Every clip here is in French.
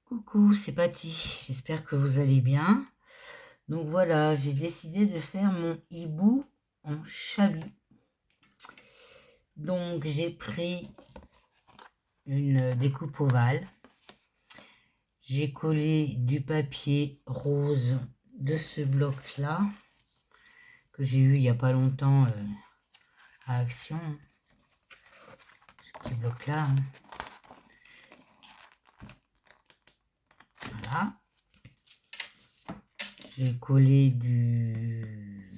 Coucou, c'est Patty. J'espère que vous allez bien. Donc voilà, j'ai décidé de faire mon hibou en chabi. Donc j'ai pris une découpe ovale. J'ai collé du papier rose de ce bloc-là que j'ai eu il n'y a pas longtemps à Action. Ce petit bloc-là. Voilà. J'ai collé du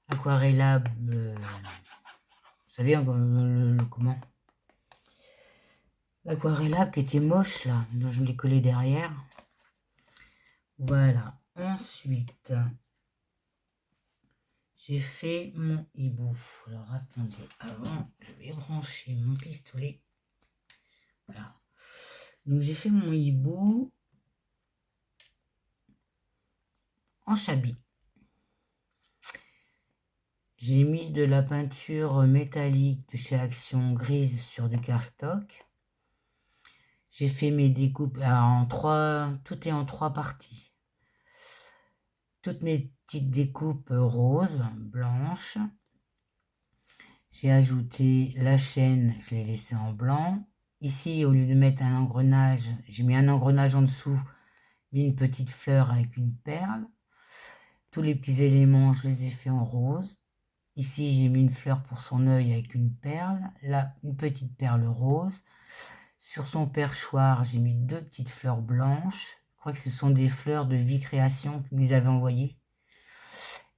aquarellable, vous savez, comment, l'aquarellable qui était moche là, donc je l'ai collé derrière. Voilà. Ensuite, j'ai fait mon hibou. Alors attendez, avant, je vais brancher mon pistolet. Voilà. Donc j'ai fait mon hibou en chabi. J'ai mis de la peinture métallique de chez Action grise sur du cardstock. J'ai fait mes découpes en trois, tout est en 3 parties. Toutes mes petites découpes roses, blanches. J'ai ajouté la chaîne, je l'ai laissée en blanc. Ici, au lieu de mettre un engrenage, j'ai mis un engrenage en dessous, mis une petite fleur avec une perle. Tous les petits éléments, je les ai fait en rose. Ici, j'ai mis une fleur pour son œil avec une perle. Là, une petite perle rose. Sur son perchoir, j'ai mis 2 petites fleurs blanches. Je crois que ce sont des fleurs de Vie Création qu'ils nous avaient envoyées.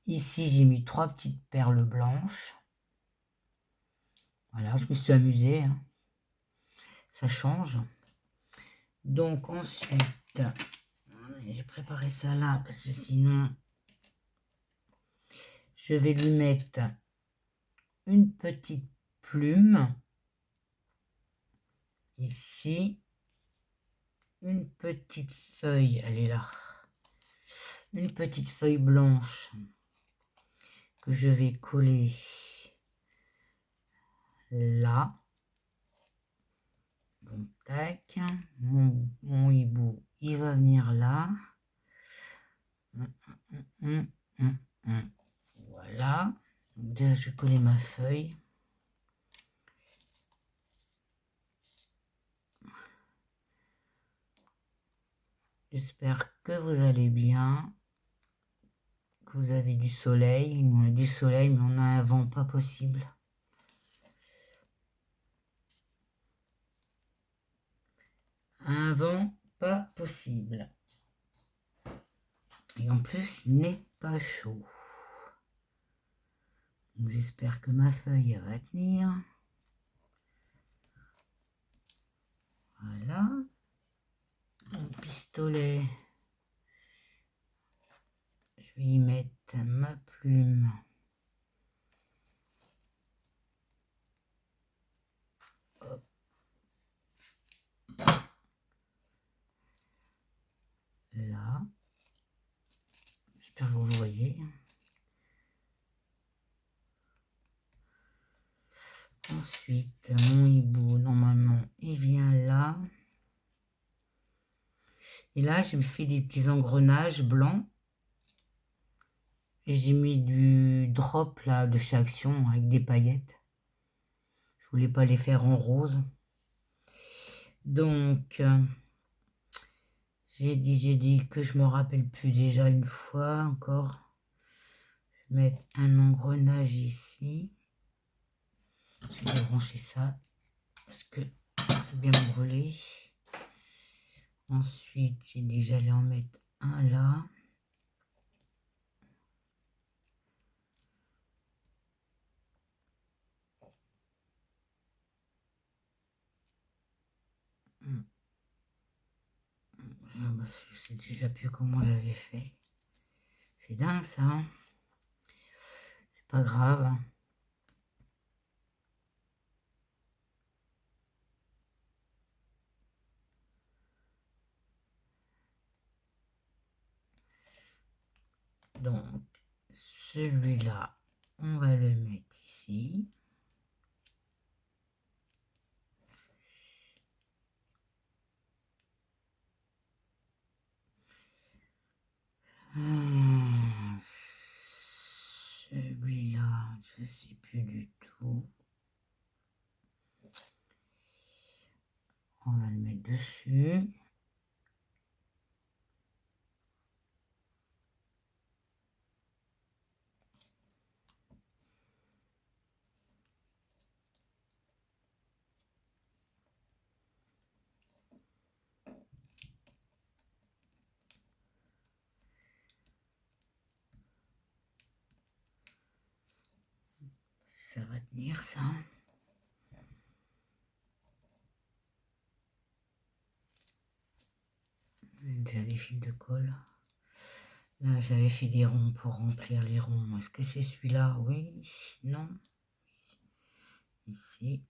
Ici, j'ai mis 3 petites perles blanches. Voilà, je me suis amusée. Hein. Ça change. Donc ensuite, j'ai préparé ça là parce que sinon, je vais lui mettre une petite plume. Ici, une petite feuille, elle est là. Une petite feuille blanche que je vais coller là. Donc, tac, mon hibou, il va venir là. Voilà. Donc, déjà, je vais coller ma feuille. J'espère que vous allez bien, que vous avez du soleil. Nous, on a du soleil, mais on a un vent pas possible. Un vent pas possible. Et en plus, il n'est pas chaud. J'espère que ma feuille va tenir. Voilà. Mon pistolet. Je vais y mettre ma plume. Hop. Là. J'espère que vous le voyez. Ensuite, mon hibou, normalement, il vient là. Et là, j'ai fait des petits engrenages blancs. Et j'ai mis du drop là de chez Action avec des paillettes. Je voulais pas les faire en rose. Donc, j'ai dit que je me rappelle plus déjà une fois encore. Je vais mettre un engrenage ici. Je vais brancher ça parce que c'est bien brûlé. Ensuite, j'ai dit que j'allais en mettre un là. Je sais déjà plus comment j'avais fait. C'est dingue ça. Hein, c'est pas grave. Donc, celui-là, on va le mettre ici. dessus. Ça va tenir ça. Déjà des fils de colle. Là, j'avais fait des ronds pour remplir les ronds. Est-ce que c'est celui-là? Oui, non. Ici.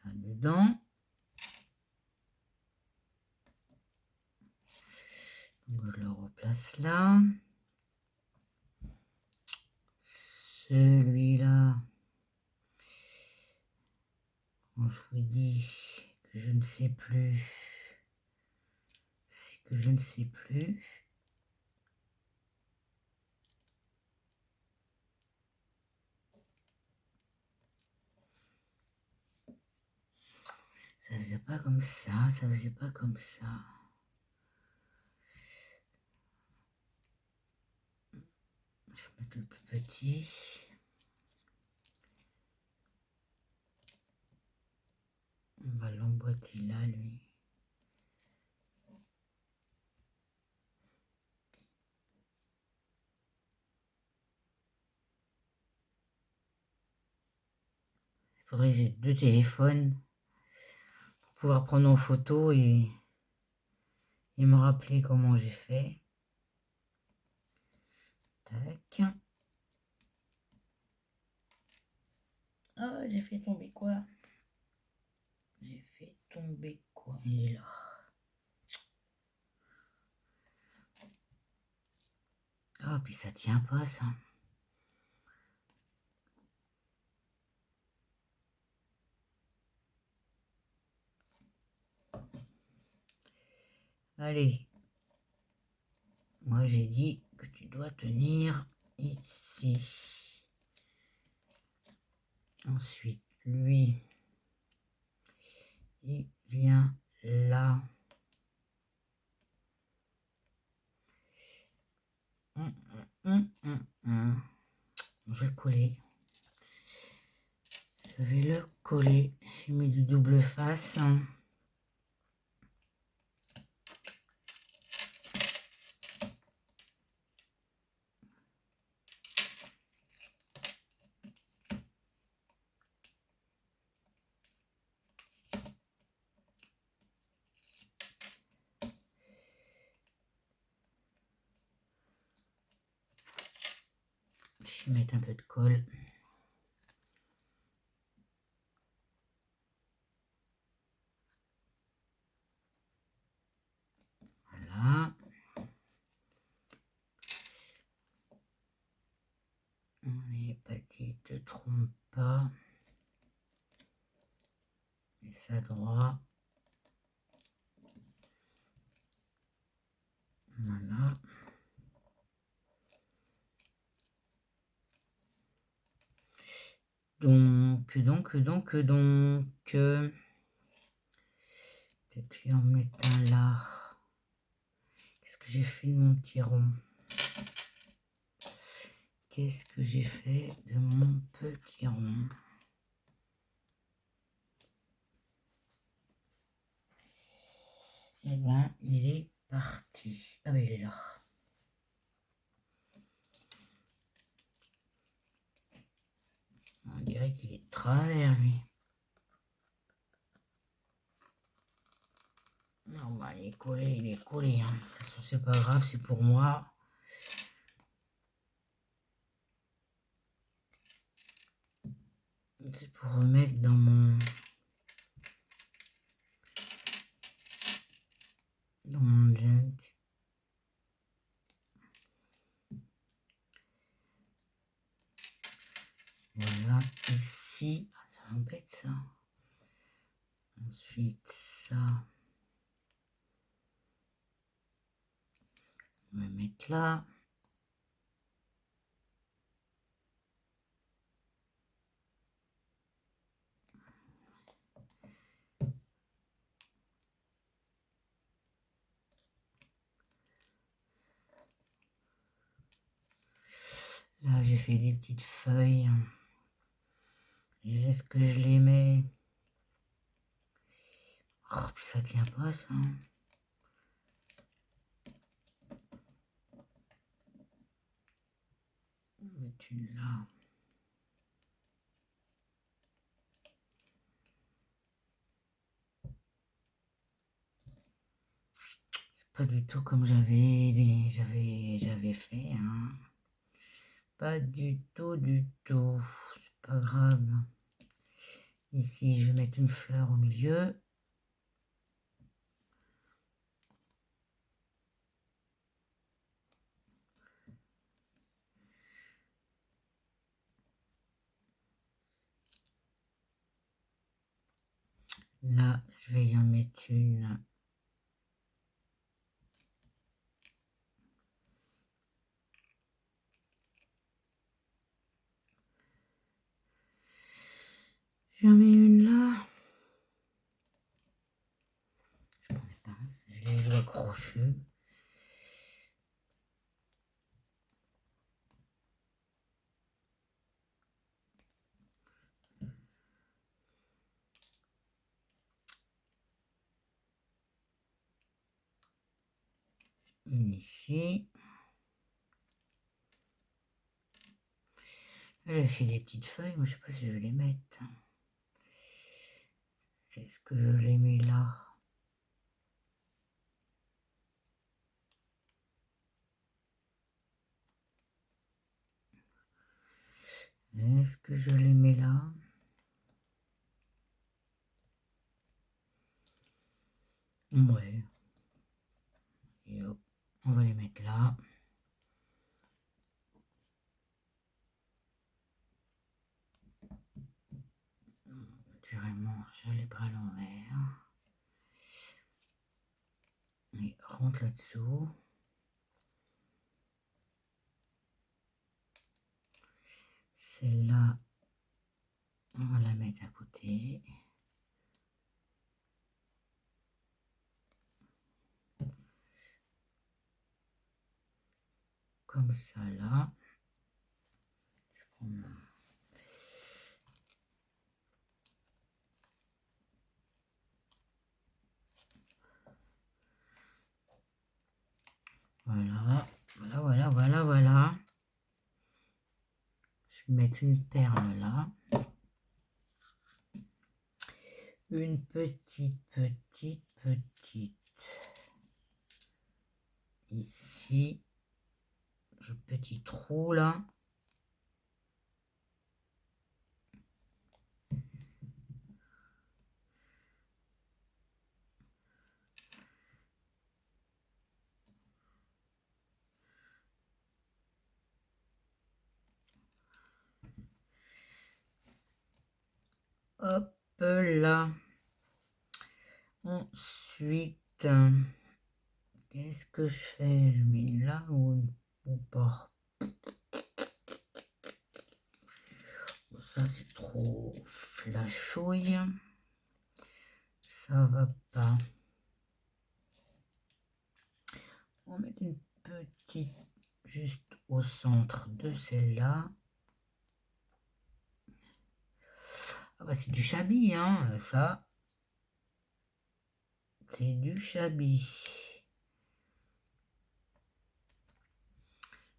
Ça dedans. Donc, je le replace là. Celui-là. Bon, je vous dis que je ne sais plus. C'est que je ne sais plus. Ça faisait pas comme ça, ça faisait pas comme ça. Je vais mettre le plus petit. On va l'emboîter là, lui. Il faudrait que j'ai 2 téléphones pour pouvoir prendre en photo et me rappeler comment j'ai fait. Tac. Oh, j'ai fait tomber quoi? J'ai fait tomber quoi? Il est là. Ah, puis ça tient pas, ça. Allez. Moi, j'ai dit que tu dois tenir ici. Ensuite, lui, il vient là. Je vais le coller. Je vais le coller. J'ai mis du double face. Je vais mettre un peu de colle. Voilà. Les paquets ne te trompent pas. Et ça droit. Voilà. Donc, peut-être lui en mettre un là. Qu'est-ce que j'ai fait de mon petit rond? Qu'est-ce que j'ai fait de mon petit rond? Eh ben, il est parti. Ah, mais il est là. On dirait qu'il est de travers, lui. Non, bah, il est collé, il est collé. Hein. De toute façon, c'est pas grave, c'est pour moi. C'est pour remettre dans mon junk. Voilà, ici. Ah, ça m'embête ça. Ensuite, ça. mettre là. Là, j'ai fait des petites feuilles. Et est-ce que je les mets? Oh, puis ça tient pas, ça. On va mettre une là. C'est pas du tout comme j'avais fait, hein. Pas du tout, du tout. C'est pas grave. Ici, je vais mettre une fleur au milieu. Là, je vais y en mettre une. J'en mets une là. Je prends les pinces, j'ai les doigts crochus. Une ici. J'ai fait des petites feuilles, mais je sais pas si je vais les mettre. Est-ce que je les mets là? Est-ce que je les mets là? Ouais. Et hop, on va les mettre là. Naturellement, je les bras à l'envers. Et rentre là-dessous. Celle-là, on va la mettre à côté. Comme ça, là. Je prends Voilà, voilà. Je vais mettre une perle là. Une petite. Ici. Le petit trou là. Hop là. Ensuite, qu'est-ce que je fais? Je mets là ou pas? Ça, c'est trop flashouille. Ça va pas. On va mettre une petite juste au centre de celle-là. Ah bah c'est du chabi, hein, ça. C'est du chabi.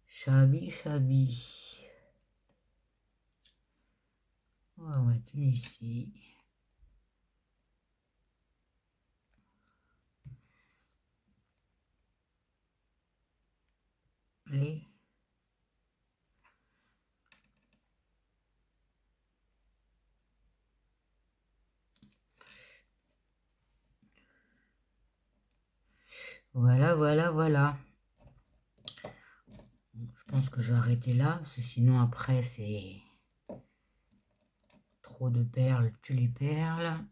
Chabi. On va mettre une ici. Et voilà. Je pense que je vais arrêter là, parce que sinon après c'est trop de perles, tu les perles.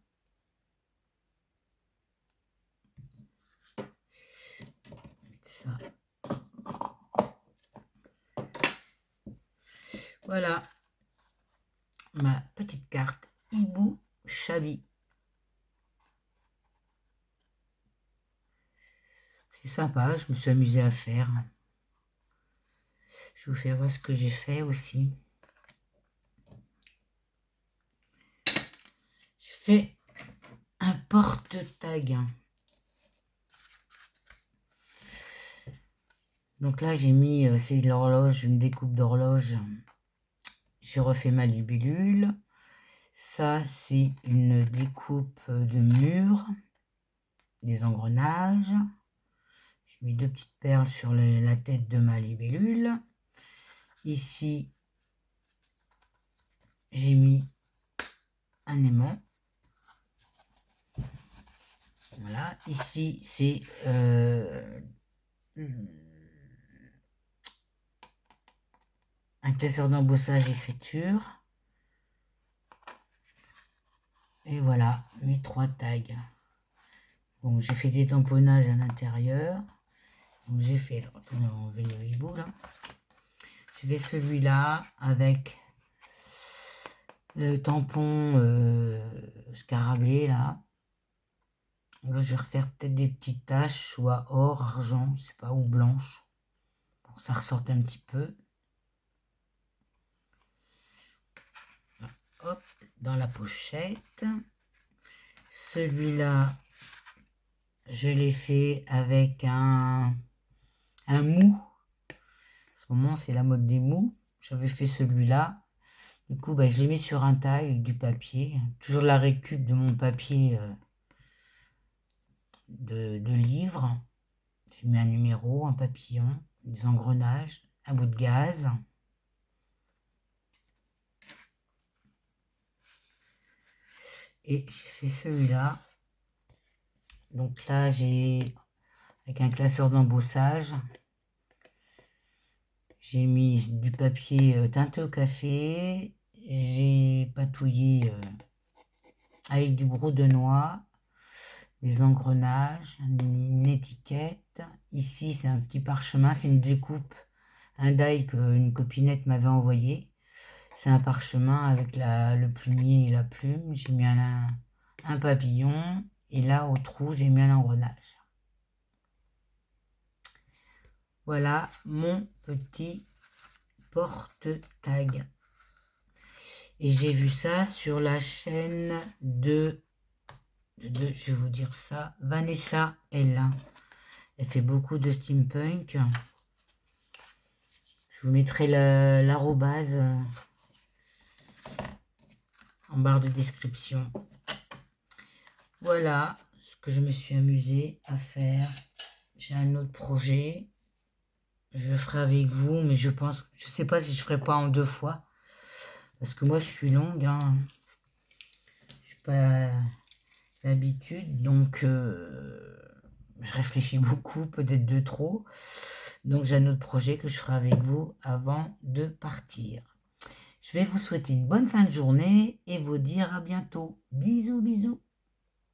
Ça Voilà ma petite carte Hibou Chabi. C'est sympa, je me suis amusée à faire. Je vais vous faire voir ce que j'ai fait aussi. J'ai fait un porte-tag. Donc là, j'ai mis, c'est l'horloge, une découpe d'horloge. J'ai refait ma libellule. Ça, c'est une découpe de mur, des engrenages. J'ai mis 2 petites perles sur la tête de ma libellule. Ici, j'ai mis un aimant. Voilà. Ici, c'est un classeur d'embossage écriture. Et voilà, mes 3 tags. Donc, j'ai fait des tamponnages à l'intérieur. Donc, j'ai fait, attendez, on va enlever le hibou là. J'ai fait celui-là avec le tampon scarabée là. Là, je vais refaire peut-être des petites taches, soit or, argent, je sais pas, ou blanche, pour que ça ressorte un petit peu. Hop, dans la pochette. Celui-là, je l'ai fait avec un mou. En ce moment, c'est la mode des mous. J'avais fait celui-là. Du coup, je l'ai mis sur un taille avec du papier. Toujours la récup de mon papier de livre. J'ai mis un numéro, un papillon, des engrenages, un bout de gaz. Et j'ai fait celui-là. Donc là, j'ai, avec un classeur d'embossage, j'ai mis du papier teinté au café. J'ai patouillé avec du brou de noix, des engrenages, une étiquette. Ici, c'est un petit parchemin, c'est une découpe, un die qu'une copinette m'avait envoyé. C'est un parchemin avec le plumier et la plume. J'ai mis un papillon. Et là, au trou, j'ai mis un engrenage. Voilà mon petit porte-tag. Et j'ai vu ça sur la chaîne de, je vais vous dire ça, Vanessa L. Elle fait beaucoup de steampunk. Je vous mettrai l'arrobase en barre de description. Voilà ce que je me suis amusée à faire. J'ai un autre projet. Je le ferai avec vous, mais je sais pas si je ferai pas en 2 fois. Parce que moi, je suis longue. Hein. Je n'ai pas l'habitude. Donc, je réfléchis beaucoup, peut-être de trop. Donc, j'ai un autre projet que je ferai avec vous avant de partir. Je vais vous souhaiter une bonne fin de journée et vous dire à bientôt. Bisous, bisous.